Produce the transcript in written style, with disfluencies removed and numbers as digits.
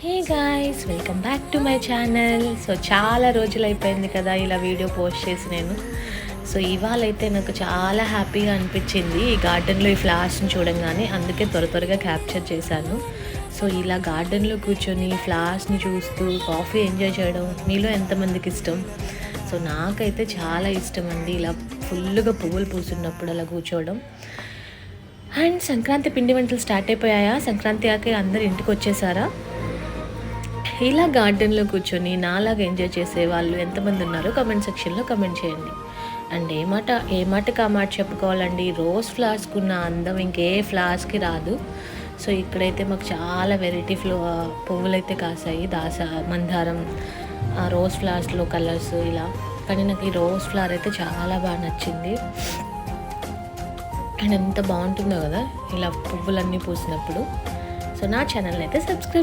Hey guys, welcome back to my channel. So చాలా రోజులు అయిపోయింది కదా ఇలా వీడియో పోస్ట్ చేసి నేను. సో ఇవాళైతే నాకు చాలా హ్యాపీగా అనిపించింది ఈ గార్డెన్లో ఈ ఫ్లవర్స్ని చూడంగానే, అందుకే త్వరగా క్యాప్చర్ చేశాను. సో ఇలా గార్డెన్లో కూర్చొని ఫ్లవర్స్ని చూస్తూ కాఫీ ఎంజాయ్ చేయడం మీలో ఎంతమందికి ఇష్టం? సో నాకైతే చాలా ఇష్టం అండి, ఇలా ఫుల్గా పువ్వులు పూసున్నప్పుడు అలా కూర్చోవడం. అండ్ సంక్రాంతి పిండి వంటలు స్టార్ట్ అయిపోయాయా? సంక్రాంతి ఆకే అందరు ఇంటికి వచ్చేసారా? ఇలా గార్డెన్లో కూర్చొని నాలాగా ఎంజాయ్ చేసే వాళ్ళు ఎంతమంది ఉన్నారో కమెంట్ సెక్షన్లో కమెంట్ చేయండి. అండ్ ఏ మాటకి ఆ మాట చెప్పుకోవాలండి, రోజ్ ఫ్లవర్స్కి ఉన్న అందం ఇంకే ఫ్లవర్స్కి రాదు. సో ఇక్కడైతే మాకు చాలా వెరైటీ పువ్వులు అయితే కాసాయి, మందారం, రోజ్ ఫ్లవర్స్లో కలర్స్ ఇలా. కానీ నాకు ఈ రోజ్ ఫ్లవర్ అయితే చాలా బాగా నచ్చింది. అండ్ ఎంత బాగుంటుందో కదా ఇలా పువ్వులన్నీ పూసినప్పుడు. సో నా ఛానల్ అయితే సబ్స్క్రైబ్